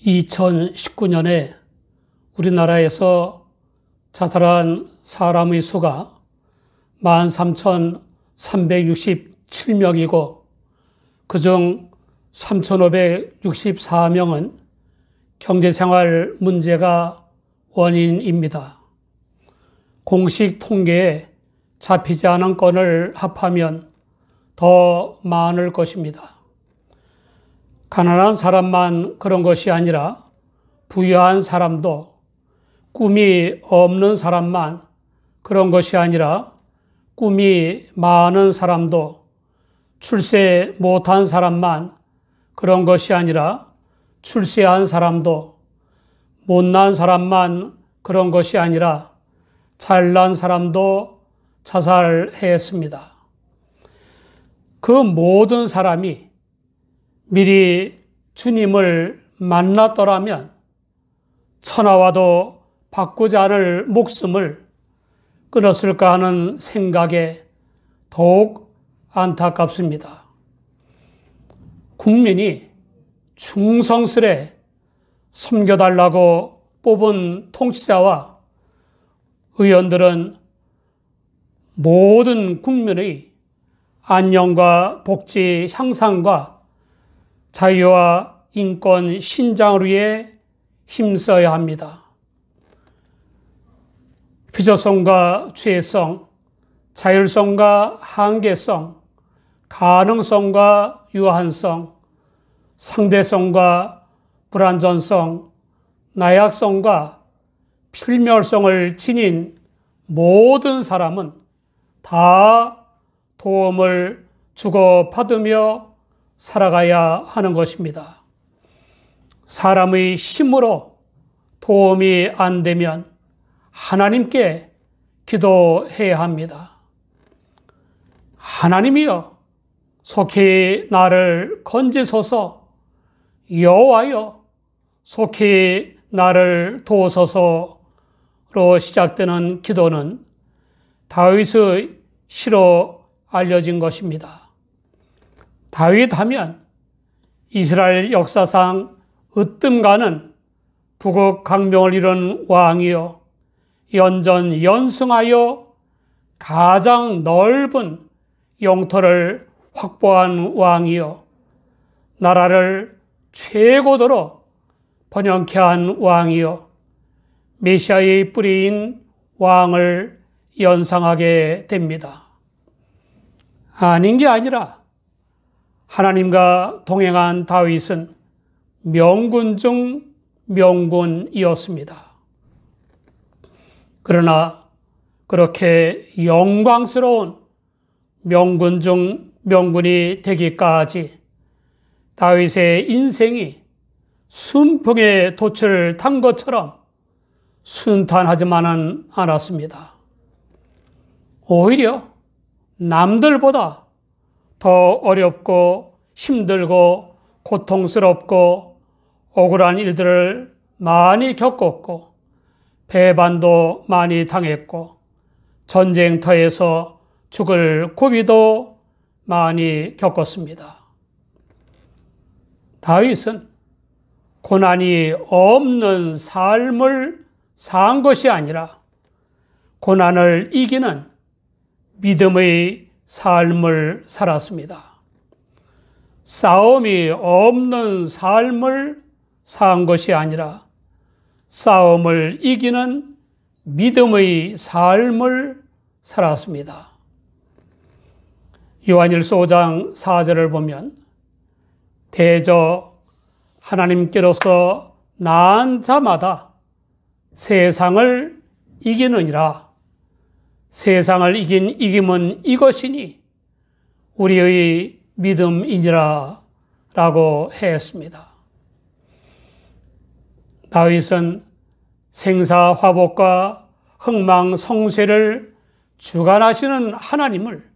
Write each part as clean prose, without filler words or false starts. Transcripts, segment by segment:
2019년에 우리나라에서 자살한 사람의 수가 13,367명이고 그중 3,564명은 경제생활 문제가 원인입니다. 공식 통계에 잡히지 않은 건을 합하면 더 많을 것입니다. 가난한 사람만 그런 것이 아니라 부유한 사람도, 꿈이 없는 사람만 그런 것이 아니라 꿈이 많은 사람도, 출세 못한 사람만 그런 것이 아니라 출세한 사람도, 못난 사람만 그런 것이 아니라 잘난 사람도 자살했습니다. 그 모든 사람이 미리 주님을 만났더라면 천하와도 바꾸지 않을 목숨을 끊었을까 하는 생각에 더욱 안타깝습니다. 국민이 충성스레 섬겨달라고 뽑은 통치자와 의원들은 모든 국민의 안녕과 복지 향상과 자유와 인권 신장을 위해 힘써야 합니다. 비저성과 죄성, 자율성과 한계성, 가능성과 유한성, 상대성과 불완전성, 나약성과 필멸성을 지닌 모든 사람은 다 도움을 주고받으며 살아가야 하는 것입니다. 사람의 힘으로 도움이 안 되면 하나님께 기도해야 합니다. 하나님이여, 속히 나를 건지소서. 여호와여, 속히 나를 도우소서로 시작되는 기도는 다윗의 시로 알려진 것입니다. 다윗 하면 이스라엘 역사상 으뜸가는 부국강명을 이룬 왕이요, 연전연승하여 가장 넓은 영토를 확보한 왕이요, 나라를 최고도로 번영케 한 왕이요, 메시아의 뿌리인 왕을 연상하게 됩니다. 아닌 게 아니라 하나님과 동행한 다윗은 명군 중 명군이었습니다. 그러나 그렇게 영광스러운 명군 중 명군이 되기까지 다윗의 인생이 순풍의 돛을 탄 것처럼 순탄하지만은 않았습니다. 오히려 남들보다 더 어렵고 힘들고 고통스럽고 억울한 일들을 많이 겪었고 배반도 많이 당했고 전쟁터에서 죽을 고비도 많이 겪었습니다. 다윗은 고난이 없는 삶을 산 것이 아니라 고난을 이기는 믿음의 삶을 살았습니다. 싸움이 없는 삶을 산 것이 아니라 싸움을 이기는 믿음의 삶을 살았습니다. 요한일서 5장 4절을 보면 대저 하나님께로서 낳은 자마다 세상을 이기느니라. 세상을 이긴 이김은 이것이니 우리의 믿음이니라 라고 했습니다. 다윗은 생사화복과 흥망성쇠를 주관하시는 하나님을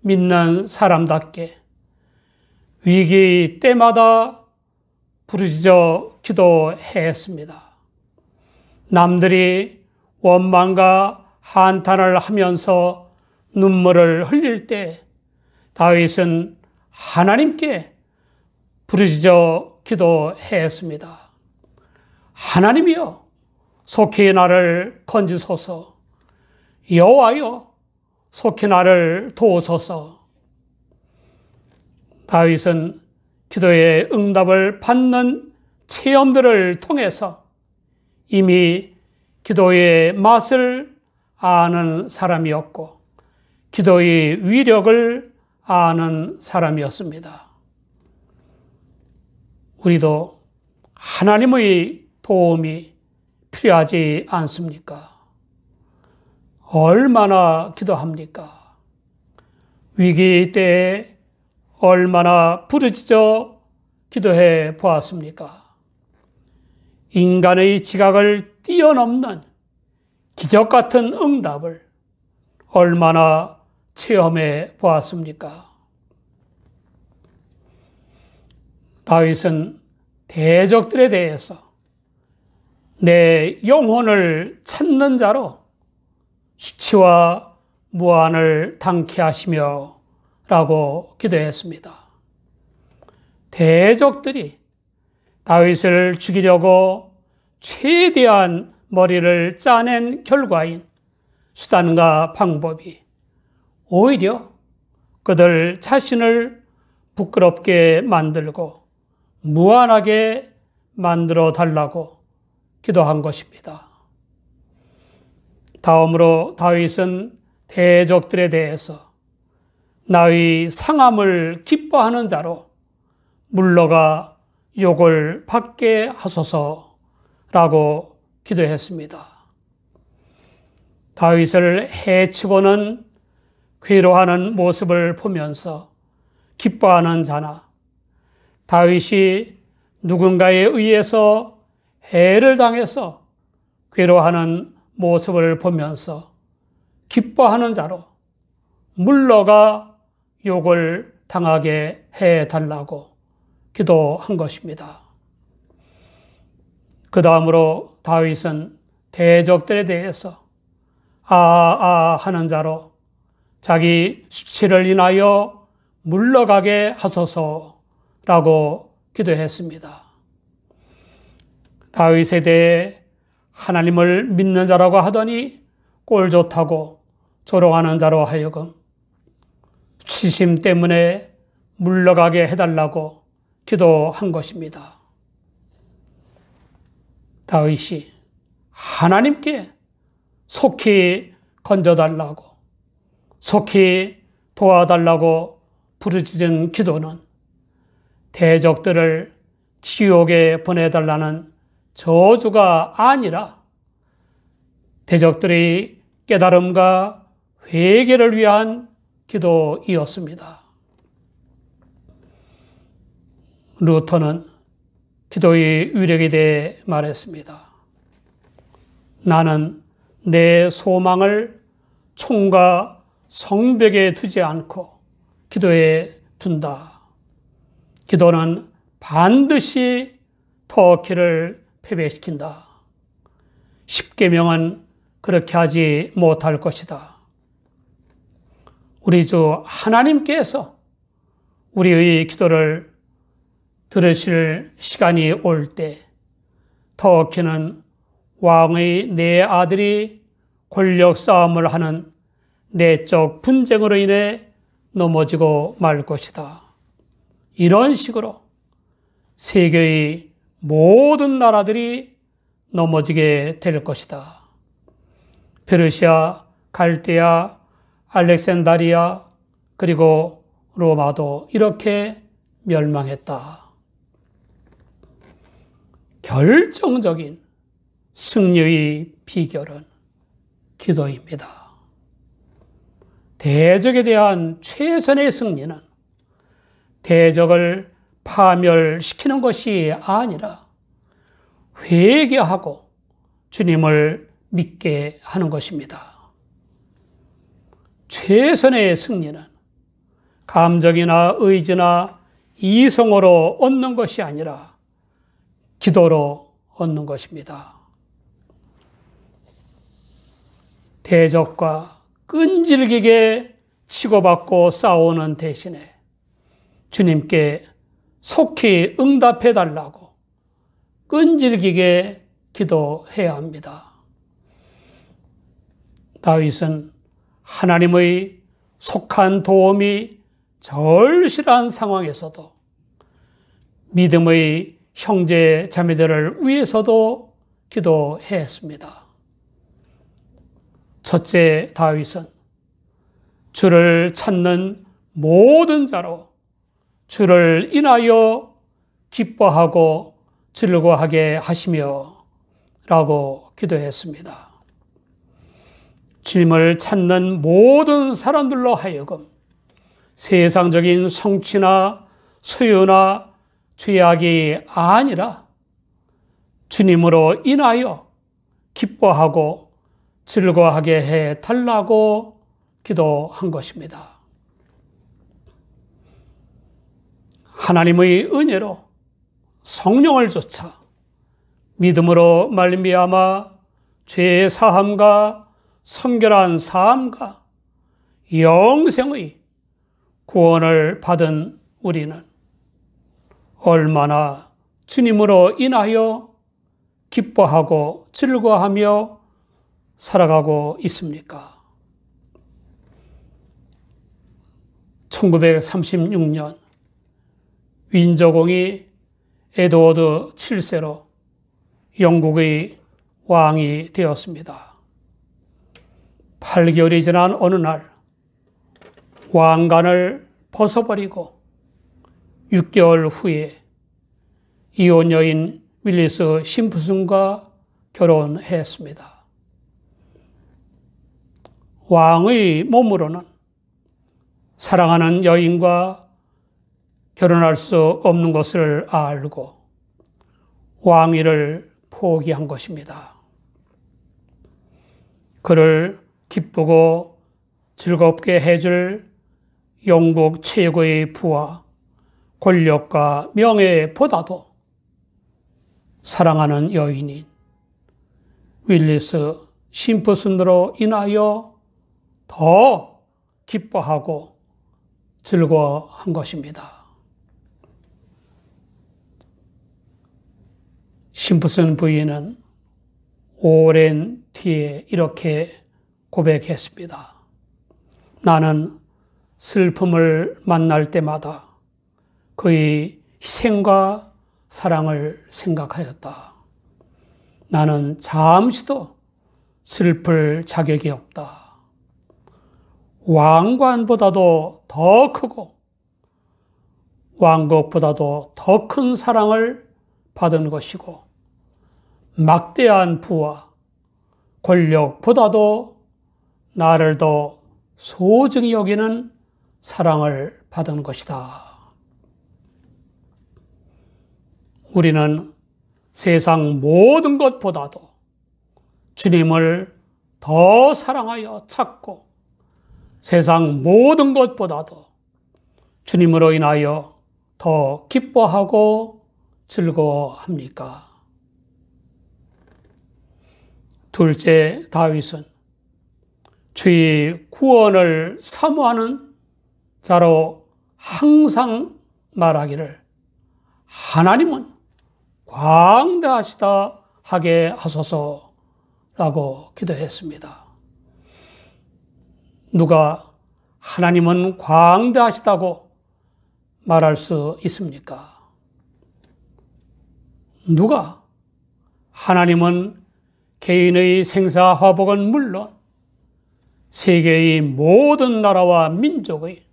믿는 사람답게 위기 때마다 부르짖어 기도했습니다. 남들이 원망과 한탄을 하면서 눈물을 흘릴 때 다윗은 하나님께 부르짖어 기도했습니다. 하나님이여 속히 나를 건지소서. 여호와여 속히 나를 도우소서. 다윗은 기도의 응답을 받는 체험들을 통해서 이미 기도의 맛을 아는 사람이었고 기도의 위력을 아는 사람이었습니다. 우리도 하나님의 도움이 필요하지 않습니까? 얼마나 기도합니까? 위기 때에 얼마나 부르짖어 기도해 보았습니까? 인간의 지각을 뛰어넘는 기적 같은 응답을 얼마나 체험해 보았습니까? 다윗은 대적들에 대해서 내 영혼을 찾는 자로 수치와 무한을 당케 하시며 라고 기도했습니다. 대적들이 다윗을 죽이려고 최대한 머리를 짜낸 결과인 수단과 방법이 오히려 그들 자신을 부끄럽게 만들고 무한하게 만들어 달라고 기도한 것입니다. 다음으로 다윗은 대적들에 대해서 나의 상함을 기뻐하는 자로 물러가 욕을 받게 하소서라고 기도했습니다. 다윗을 해치고는 괴로워하는 모습을 보면서 기뻐하는 자나 다윗이 누군가에 의해서 해를 당해서 괴로워하는 모습을 보면서 기뻐하는 자로 물러가 욕을 당하게 해달라고 기도한 것입니다. 그 다음으로 다윗은 대적들에 대해서 하는 자로 자기 수치를 인하여 물러가게 하소서라고 기도했습니다. 다윗에 대해 하나님을 믿는 자라고 하더니 꼴 좋다고 조롱하는 자로 하여금 수치심 때문에 물러가게 해달라고 기도한 것입니다. 다윗이 하나님께 속히 건져달라고 속히 도와달라고 부르짖은 기도는 대적들을 지옥에 보내달라는 저주가 아니라 대적들의 깨달음과 회개를 위한 기도이었습니다. 루터는 기도의 위력에 대해 말했습니다. 나는 내 소망을 총과 성벽에 두지 않고 기도에 둔다. 기도는 반드시 터키를 패배시킨다. 십계명은 그렇게 하지 못할 것이다. 우리 주 하나님께서 우리의 기도를 들으실 시간이 올 때 터키는 왕의 네 아들이 권력 싸움을 하는 내적 분쟁으로 인해 넘어지고 말 것이다. 이런 식으로 세계의 모든 나라들이 넘어지게 될 것이다. 페르시아, 갈대아, 알렉산드리아 그리고 로마도 이렇게 멸망했다. 결정적인 승리의 비결은 기도입니다. 대적에 대한 최선의 승리는 대적을 파멸시키는 것이 아니라 회개하고 주님을 믿게 하는 것입니다. 최선의 승리는 감정이나 의지나 이성으로 얻는 것이 아니라 기도로 얻는 것입니다. 대적과 끈질기게 치고받고 싸우는 대신에 주님께 속히 응답해 달라고 끈질기게 기도해야 합니다. 다윗은 하나님의 속한 도움이 절실한 상황에서도 믿음의 형제 자매들을 위해서도 기도했습니다. 첫째, 다윗은 주를 찾는 모든 자로 주를 인하여 기뻐하고 즐거워하게 하시며 라고 기도했습니다. 주님을 찾는 모든 사람들로 하여금 세상적인 성취나 소유나 죄악이 아니라 주님으로 인하여 기뻐하고 즐거워하게 해 달라고 기도한 것입니다. 하나님의 은혜로 성령을 쫓아 믿음으로 말미암아 죄의 사함과 성결한 삶과 영생의 구원을 받은 우리는 얼마나 주님으로 인하여 기뻐하고 즐거워하며 살아가고 있습니까? 1936년 윈저공이 에드워드 7세로 영국의 왕이 되었습니다. 8개월이 지난 어느 날 왕관을 벗어버리고 6개월 후에 이혼 여인 윌리스 심프슨과 결혼했습니다. 왕의 몸으로는 사랑하는 여인과 결혼할 수 없는 것을 알고 왕위를 포기한 것입니다. 그를 기쁘고 즐겁게 해줄 영국 최고의 부와 권력과 명예보다도 사랑하는 여인인 윌리스 심프슨으로 인하여 더 기뻐하고 즐거워한 것입니다. 심프슨 부인은 오랜 뒤에 이렇게 고백했습니다. 나는 슬픔을 만날 때마다 그의 희생과 사랑을 생각하였다. 나는 잠시도 슬플 자격이 없다. 왕관보다도 더 크고 왕국보다도 더 큰 사랑을 받은 것이고 막대한 부와 권력보다도 나를 더 소중히 여기는 사랑을 받은 것이다. 우리는 세상 모든 것보다도 주님을 더 사랑하여 찾고 세상 모든 것보다도 주님으로 인하여 더 기뻐하고 즐거워합니까? 둘째, 다윗은 주의 구원을 사모하는 자로 항상 말하기를 하나님은 광대하시다 하게 하소서라고 기도했습니다. 누가 하나님은 광대하시다고 말할 수 있습니까? 누가 하나님은 개인의 생사화복은 물론 세계의 모든 나라와 민족의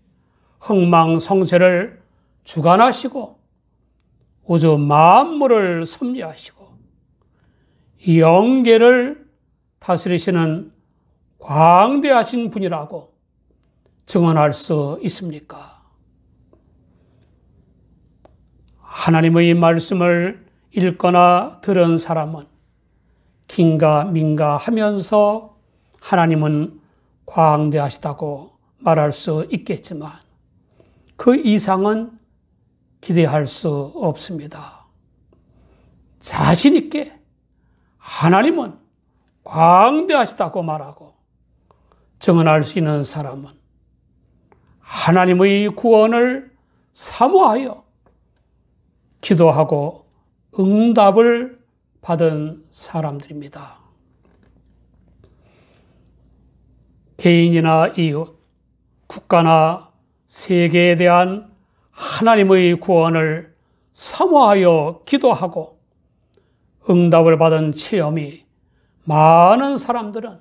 흥망성쇠를 주관하시고 우주 만물을 섭리하시고 영계를 다스리시는 광대하신 분이라고 증언할 수 있습니까? 하나님의 말씀을 읽거나 들은 사람은 긴가 민가 하면서 하나님은 광대하시다고 말할 수 있겠지만 그 이상은 기대할 수 없습니다. 자신 있게 하나님은 광대하시다고 말하고 증언할 수 있는 사람은 하나님의 구원을 사모하여 기도하고 응답을 받은 사람들입니다. 개인이나 이웃, 국가나 세계에 대한 하나님의 구원을 사모하여 기도하고 응답을 받은 체험이 많은 사람들은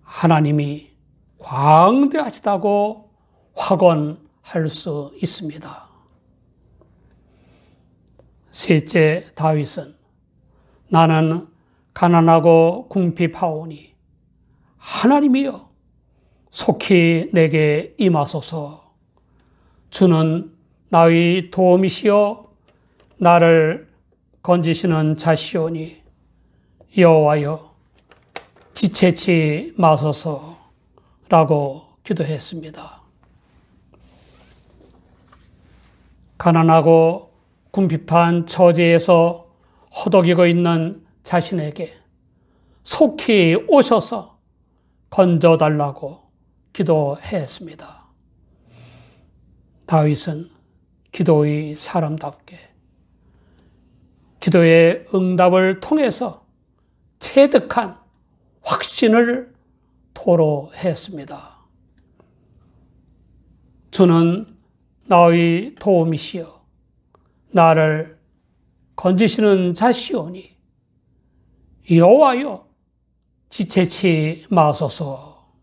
하나님이 광대하시다고 확언할 수 있습니다. 셋째, 다윗은 나는 가난하고 궁핍하오니 하나님이여 속히 내게 임하소서. 주는 나의 도움이시여 나를 건지시는 자시오니 여호와여 지체치 마소서라고 기도했습니다. 가난하고 궁핍한 처지에서 허덕이고 있는 자신에게 속히 오셔서 건져달라고 기도했습니다. 다윗은 기도의 사람답게 기도의 응답을 통해서 체득한 확신을 토로했습니다. 주는 나의 도움이시여 나를 건지시는 자시오니 여호와여 지체치 마소서.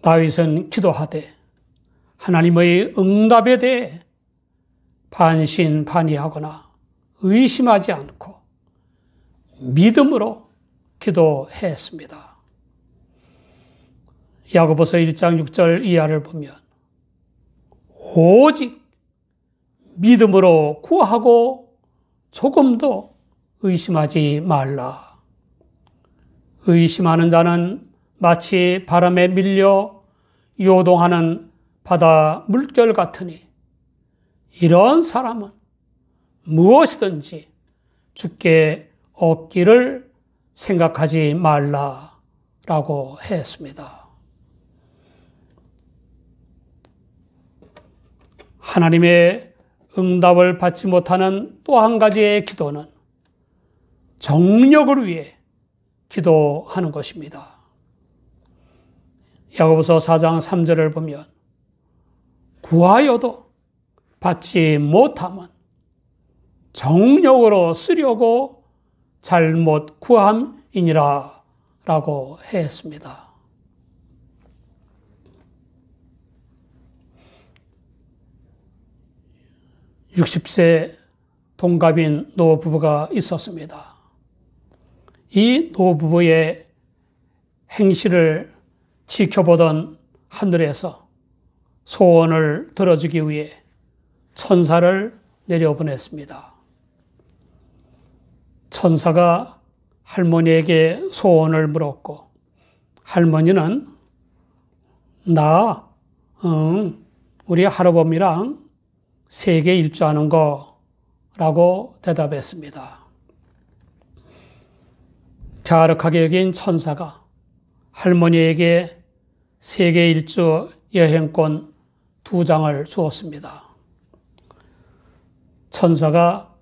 다윗은 기도하되 하나님의 응답에 대해 반신반의하거나 의심하지 않고 믿음으로 기도했습니다. 야고보서 1장 6절 이하를 보면 오직 믿음으로 구하고 조금도 의심하지 말라. 의심하는 자는 마치 바람에 밀려 요동하는 바다 물결 같으니 이런 사람은 무엇이든지 주께 얻기를 생각하지 말라라고 했습니다. 하나님의 응답을 받지 못하는 또 한 가지의 기도는 정력을 위해 기도하는 것입니다. 야고보서 4장 3절을 보면 구하여도 받지 못함은 정력으로 쓰려고 잘못 구함이니라 라고 했습니다. 60세 동갑인 노부부가 있었습니다. 이 노부부의 행실을 지켜보던 하늘에서 소원을 들어주기 위해 천사를 내려보냈습니다. 천사가 할머니에게 소원을 물었고 할머니는 우리 할아버지랑 세계 일주하는 거라고 대답했습니다. 갸륵하게 여긴 천사가 할머니에게 세계 일주 여행권 2장을 주었습니다. 천사가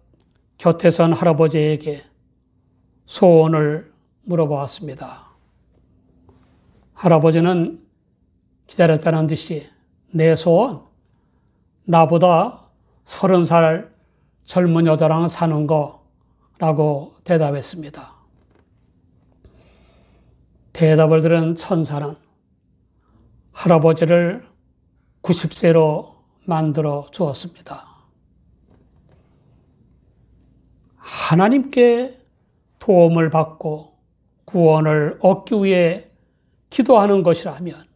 곁에 선 할아버지에게 소원을 물어보았습니다. 할아버지는 기다렸다는 듯이 내 소원, 나보다 30살 젊은 여자랑 사는 거라고 대답했습니다. 대답을 들은 천사는 할아버지를 90세로 만들어 주었습니다. 하나님께 도움을 받고 구원을 얻기 위해 기도하는 것이라면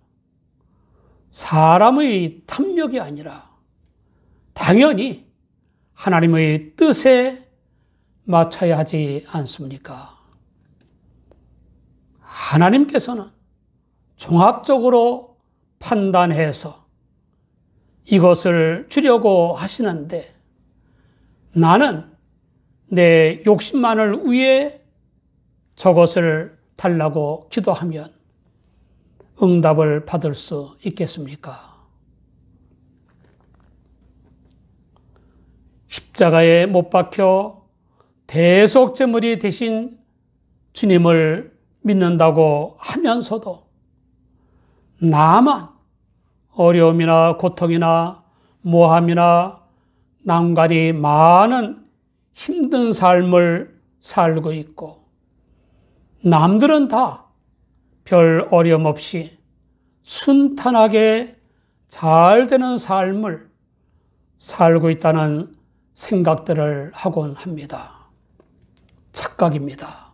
사람의 탐욕이 아니라 당연히 하나님의 뜻에 맞춰야 하지 않습니까? 하나님께서는 종합적으로 판단해서 이것을 주려고 하시는데 나는 내 욕심만을 위해 저것을 달라고 기도하면 응답을 받을 수 있겠습니까? 십자가에 못 박혀 대속제물이 되신 주님을 믿는다고 하면서도 나만 어려움이나 고통이나 모함이나 난관이 많은 힘든 삶을 살고 있고, 남들은 다 별 어려움 없이 순탄하게 잘 되는 삶을 살고 있다는 생각들을 하곤 합니다. 착각입니다.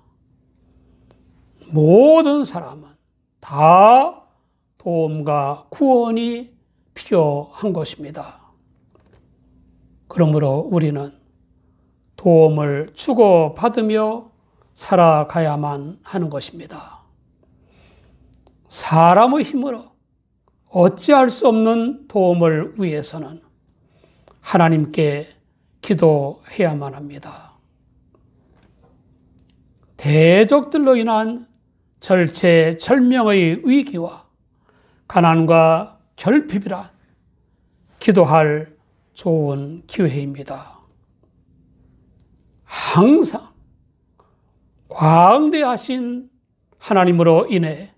모든 사람은 다 도움과 구원이 필요한 것입니다. 그러므로 우리는 도움을 주고받으며 살아가야만 하는 것입니다. 사람의 힘으로 어찌할 수 없는 도움을 위해서는 하나님께 기도해야만 합니다. 대적들로 인한 절체절명의 위기와 가난과 결핍이란 기도할 좋은 기회입니다. 항상 광대하신 하나님으로 인해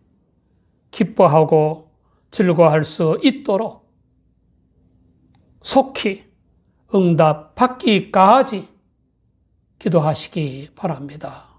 기뻐하고 즐거워할 수 있도록 속히 응답받기까지 기도하시기 바랍니다.